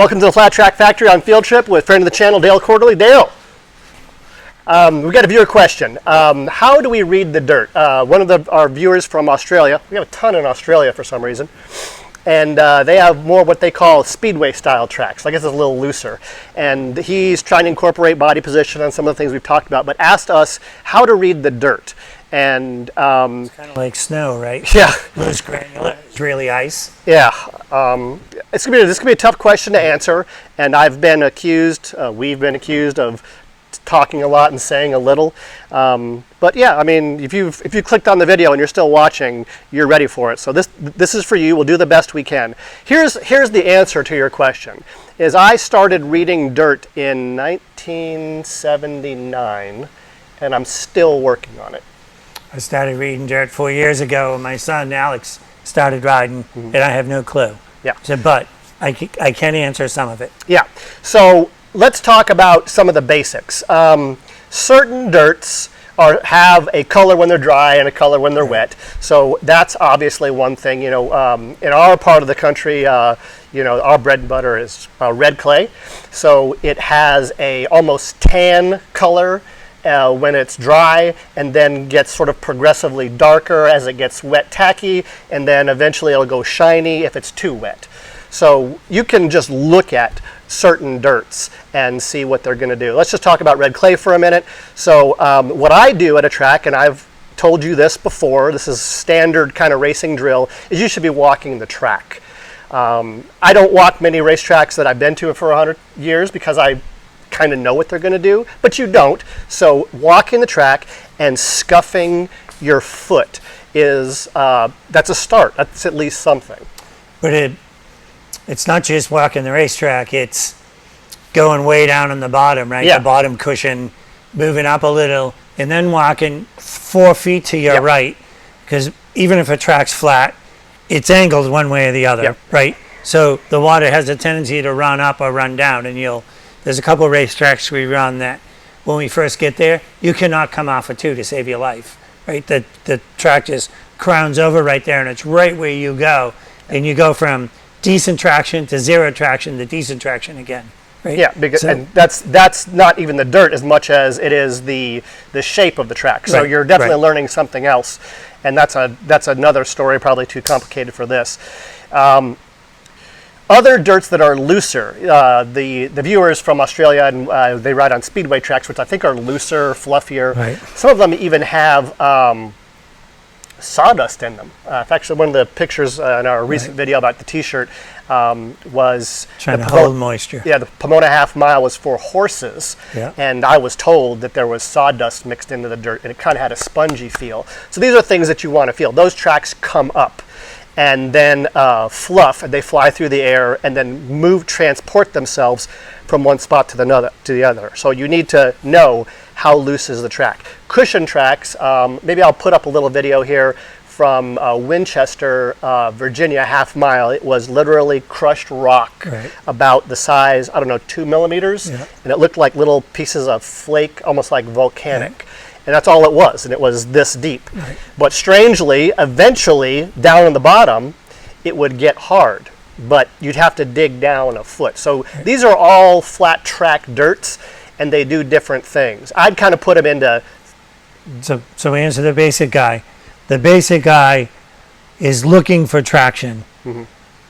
Welcome to the Flat Track Factory on Field Trip with friend of the channel, Dale Quarterley. Dale, we've got a viewer question. How do we read the dirt? One of our viewers from Australia, we have a ton in Australia for some reason, and they have more what they call speedway style tracks. I guess it's a little looser. And he's trying to incorporate body position on some of the things we've talked about, but asked us how to read the dirt. And it's kind of like snow, right? Yeah. Loose granular. It's really ice. Yeah. This could be a tough question to answer, and I've been accused, we've been accused of talking a lot and saying a little. But yeah, I mean, if you clicked on the video and you're still watching, you're ready for it. So this is for you. We'll do the best we can. Here's the answer to your question. Is I started reading dirt in 1979, and I'm still working on it. I started reading dirt 4 years ago, and my son Alex started riding, and I have no clue. Yeah. So, but I can answer some of it. Yeah. So let's talk about some of the basics. Certain dirts have a color when they're dry and a color when they're wet. So that's obviously one thing. You know, in our part of the country, you know, our bread and butter is red clay. So it has a almost tan color when it's dry, and then gets sort of progressively darker as it gets wet, tacky, and then eventually it'll go shiny if it's too wet. So you can just look at certain dirts and see what they're going to do. Let's just talk about red clay for a minute. So what I do at a track, and I've told you this before, this is standard kind of racing drill, is you should be walking the track. I don't walk many racetracks that I've been to for 100 years because I kind of know what they're going to do, but you don't. So walking the track and scuffing your foot is that's a start. That's at least something. But it's not just walking the racetrack. It's going way down on the bottom, right? Yeah. The bottom cushion, moving up a little, and then walking 4 feet to your right, because even if a track's flat, it's angled one way or the other, right? So the water has a tendency to run up or run down, and there's a couple of racetracks we run that when we first get there, you cannot come off a two to save your life, right? The track just crowns over right there, and it's right where you go, and you go from decent traction to zero traction to decent traction again, right? Yeah, because and that's not even the dirt as much as it is the shape of the track. So you're definitely learning something else, and that's another story, probably too complicated for this. Other dirts that are looser, the viewers from Australia, and they ride on speedway tracks, which I think are looser, fluffier. Right. Some of them even have sawdust in them. In fact, one of the pictures in our recent video about the T-shirt was trying to hold moisture. Yeah, the Pomona Half Mile was for horses, and I was told that there was sawdust mixed into the dirt, and it kind of had a spongy feel. So these are things that you want to feel. Those tracks come up and then fluff, and they fly through the air and then transport themselves from one spot to the other. So you need to know how loose is the track. Cushion tracks, maybe I'll put up a little video here from Winchester, Virginia half mile. It was literally crushed rock, about the size, I don't know, 2 millimeters, and it looked like little pieces of flake, almost like volcanic. And that's all it was, and it was this deep. But strangely, eventually, down on the bottom, it would get hard, but you'd have to dig down a foot. So these are all flat track dirts, and they do different things. I'd kind of put them into... So we answer the basic guy. The basic guy is looking for traction.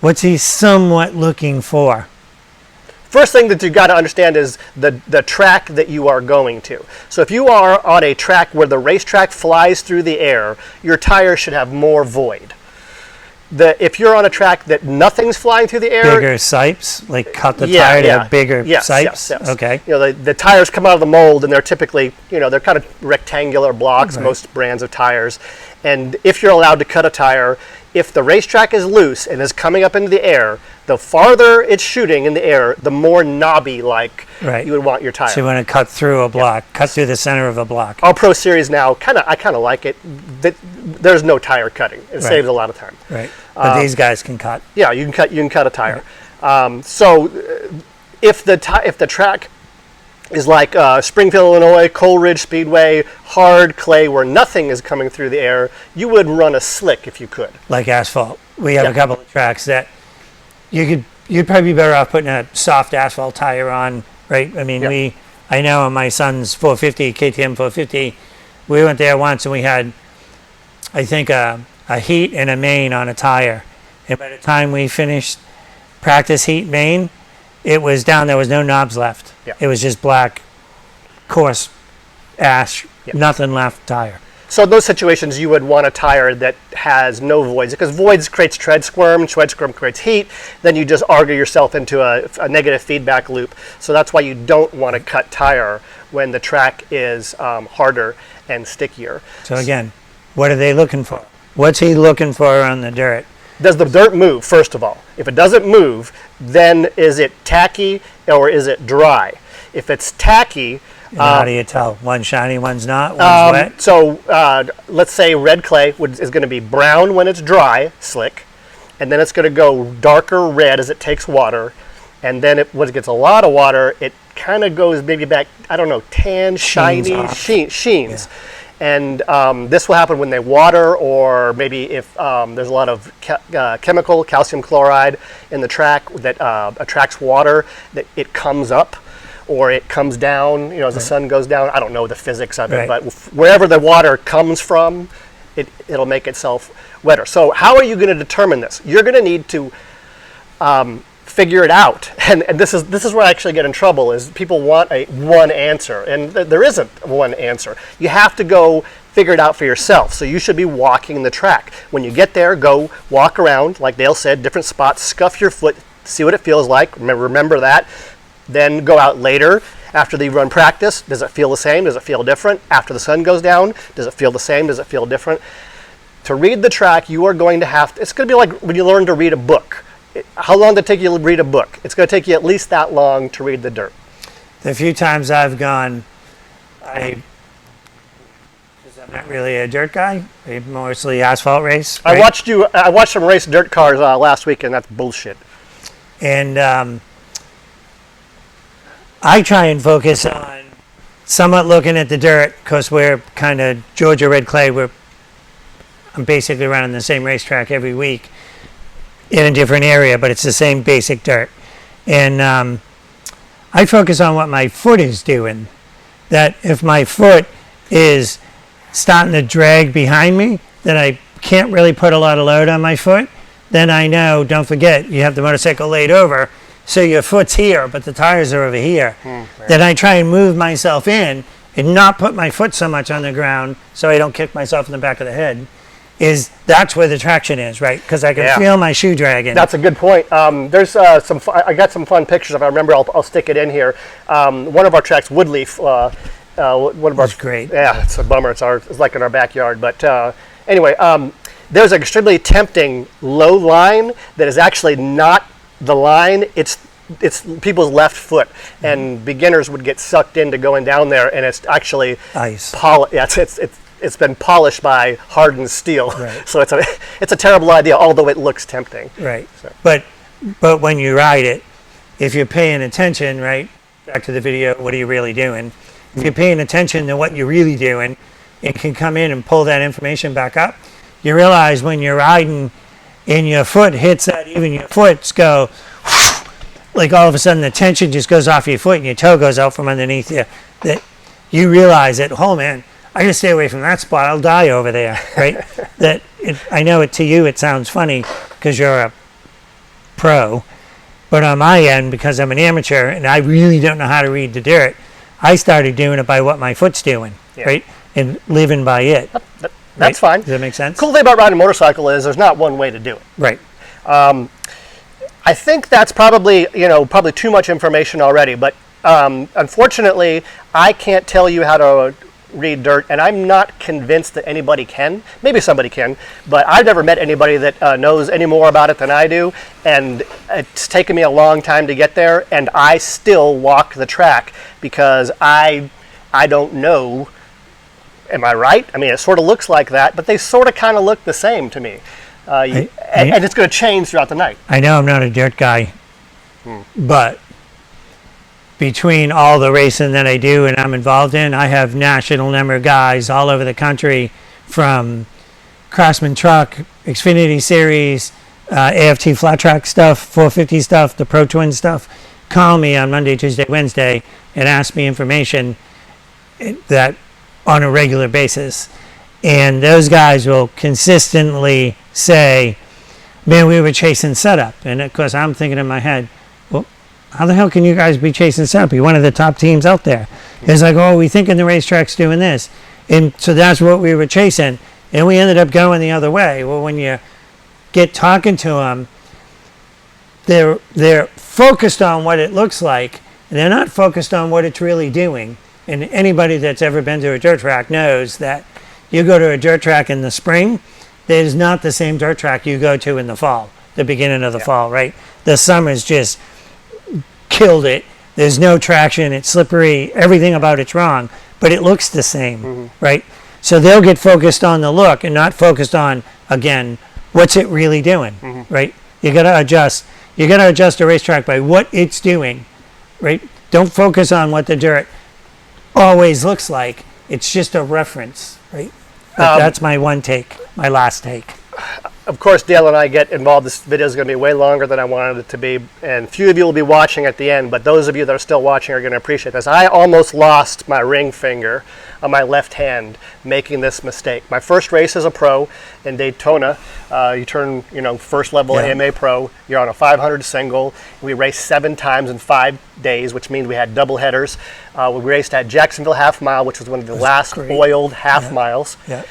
What's he somewhat looking for? First thing that you've got to understand is the track that you are going to. So if you are on a track where the racetrack flies through the air, your tires should have more void. If you're on a track that nothing's flying through the air... Bigger sipes? Like cut the tire to bigger sipes? Yes. Okay. You know, the tires come out of the mold, and they're typically, you know, they're kind of rectangular blocks, most brands of tires. And if you're allowed to cut a tire, if the racetrack is loose and is coming up into the air, the farther it's shooting in the air, the more knobby-like you would want your tire. So you want to cut through a block, cut through the center of a block. Our Pro Series now, I kind of like it. There's no tire cutting. It saves a lot of time. But these guys can cut. Yeah, you can cut a tire. So if the track is like Springfield, Illinois, Coleridge Speedway, hard clay where nothing is coming through the air, you would run a slick if you could. Like asphalt. We have a couple of tracks that you you'd probably be better off putting a soft asphalt tire on, right? I mean, Yep. I know on my son's 450, KTM 450, we went there once and we had, I think, a heat and a main on a tire. And by the time we finished practice heat main, it was down, there was no knobs left. Yeah. It was just black, coarse ash, Yeah. nothing left tire. So in those situations, you would want a tire that has no voids, because voids creates tread squirm creates heat, then you just argue yourself into a negative feedback loop. So that's why you don't want to cut tire when the track is harder and stickier. So again, what are they looking for? What's he looking for on the dirt? Does the dirt move, first of all? If it doesn't move, then is it tacky or is it dry? If it's tacky, And how do you tell? One's shiny, one's not, one's wet? so let's say red clay is going to be brown when it's dry, slick, and then it's going to go darker red as it takes water, and then when it gets a lot of water, it kind of goes maybe back, I don't know, tan, shiny, sheens. Yeah. And this will happen when they water, or maybe if there's a lot of chemical, calcium chloride in the track that attracts water, that it comes up or it comes down, as the sun goes down. I don't know the physics of it, but wherever the water comes from, it'll make itself wetter. So how are you going to determine this? You're going to need to figure it out, and this is where I actually get in trouble, is people want one answer, and there isn't one answer. You have to go figure it out for yourself. So you should be walking the track. When you get there, go walk around, like Dale said, different spots, scuff your foot, see what it feels like, remember that. Then go out later after you run practice. Does it feel the same? Does it feel different? After the sun goes down, does it feel the same? Does it feel different? To read the track, you are going to have to, it's going to be like when you learn to read a book. How long did it take you to read a book? It's going to take you at least that long to read the dirt. The few times I've gone, I'm not really a dirt guy. I'm mostly asphalt race. Right? I watched some race dirt cars last week, and that's bullshit. And I try and focus on somewhat looking at the dirt, because we're kind of Georgia red clay. I'm basically running the same racetrack every week in a different area, but it's the same basic dirt. And I focus on what my foot is doing. That if my foot is starting to drag behind me, then I can't really put a lot of load on my foot, then I know, don't forget, you have the motorcycle laid over, so your foot's here, but the tires are over here. Then I try and move myself in and not put my foot so much on the ground so I don't kick myself in the back of the head. That's where the traction is, right? Because I can feel my shoe dragging. That's a good point. There's I got some fun pictures. If I remember, I'll stick it in here. One of our tracks, Woodleaf. One of our, that's great. Yeah, it's a bummer. It's like in our backyard. But anyway, there's an extremely tempting low line that is actually not the line. It's people's left foot, and beginners would get sucked into going down there, and it's actually ice. It's been polished by hardened steel, right. So it's a terrible idea, although it looks tempting. Right. So. But when you ride it, if you're paying attention, right, back to the video, what are you really doing? If you're paying attention to what you're really doing, it can come in and pull that information back up. You realize when you're riding and your foot hits that, even your foots go, like all of a sudden the tension just goes off your foot and your toe goes out from underneath you, that you realize that, oh man, I gotta stay away from that spot, I'll die over there, right? I know to you it sounds funny because you're a pro, but on my end, because I'm an amateur and I really don't know how to read the dirt, I started doing it by what my foot's doing, right? And living by it. That's fine. Does that make sense? Cool thing about riding a motorcycle is there's not one way to do it. Right. I think that's probably too much information already, but unfortunately, I can't tell you how to read dirt, and I'm not convinced that anybody can. Maybe somebody can, but I've never met anybody that knows any more about it than I do, and it's taken me a long time to get there, and I still walk the track because I don't know. Am I right? I mean, it sort of looks like that, but they sort of kind of look the same to me. And it's going to change throughout the night. I know I'm not a dirt guy, but between all the racing that I do and I'm involved in, I have national number of guys all over the country, from Craftsman Truck, Xfinity Series, AFT flat track stuff, 450 stuff, the Pro Twin stuff, call me on Monday, Tuesday, Wednesday, and ask me information that on a regular basis. And those guys will consistently say, man, we were chasing setup. And of course, I'm thinking in my head, well, how the hell can you guys be chasing setup? You're one of the top teams out there. It's like, oh, we thinking the racetrack's doing this. And so that's what we were chasing. And we ended up going the other way. Well, when you get talking to them, they're focused on what it looks like, and they're not focused on what it's really doing. And anybody that's ever been to a dirt track knows that you go to a dirt track in the spring, it is not the same dirt track you go to in the fall, the beginning of the fall, right? The summer's just killed it. There's no traction. It's slippery. Everything about it's wrong, but it looks the same, right? So they'll get focused on the look and not focused on, again, what's it really doing, right? You got to adjust. You got to adjust a racetrack by what it's doing, right? Don't focus on what the dirt always looks like. It's just a reference, right? But that's my my last take. Of course, Dale and I get involved. This video is going to be way longer than I wanted it to be, and few of you will be watching at the end, but those of you that are still watching are going to appreciate this. I almost lost my ring finger on my left hand making this mistake. My first race as a pro in Daytona, you turn, first level AMA pro, you're on a 500 single. We raced 7 times in 5 days, which means we had double headers. We raced at Jacksonville Half Mile, which was one of the last oiled half miles. Yeah.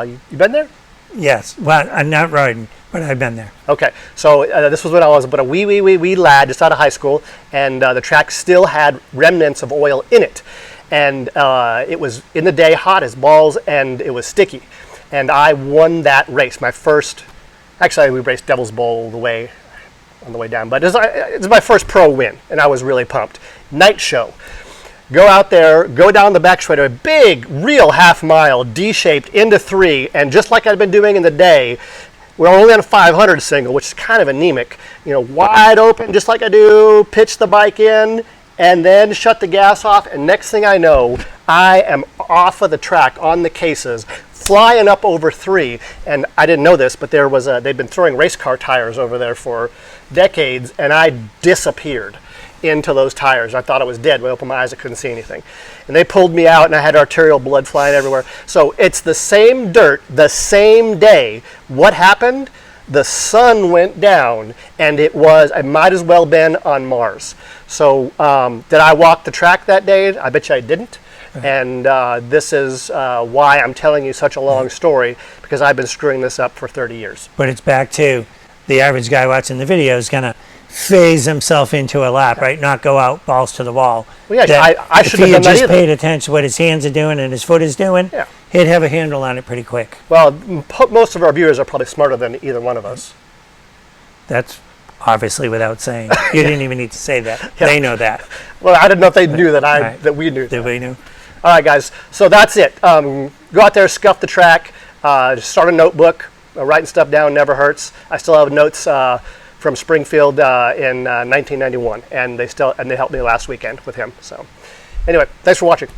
You been there? Yes. Well, I'm not riding, but I've been there. Okay. So this was when I was but a wee lad just out of high school, and the track still had remnants of oil in it. And it was in the day hot as balls, and it was sticky. And I won that race. Actually, we raced Devil's Bowl on the way down, but it was my first pro win, and I was really pumped. Night show. Go out there, go down the back straight, a big, real half mile, D-shaped into 3, and just like I'd been doing in the day, we're only on a 500 single, which is kind of anemic, wide open, just like I do, pitch the bike in, and then shut the gas off, and next thing I know, I am off of the track on the cases, flying up over 3, and I didn't know this, but they'd been throwing race car tires over there for decades, and I disappeared into those tires. I thought I was dead. When I opened my eyes, I couldn't see anything. And they pulled me out, and I had arterial blood flying everywhere. So it's the same dirt, the same day. What happened? The sun went down, and I might as well been on Mars. So did I walk the track that day? I bet you I didn't. And this is why I'm telling you such a long story, because I've been screwing this up for 30 years. But it's back to the average guy watching the video is going to phase himself into a lap, right? Not go out balls to the wall. Well, yeah, I should have done that either. If he just paid attention to what his hands are doing and his foot is doing, he'd have a handle on it pretty quick. Well, most of our viewers are probably smarter than either one of us. That's obviously without saying. You didn't even need to say that. They know that. Well, I didn't know if they knew that we knew that. We knew. All right, guys. So that's it. Go out there, scuff the track, start a notebook. Writing stuff down never hurts. I still have notes from Springfield in 1991, and they helped me last weekend with him. So anyway, thanks for watching.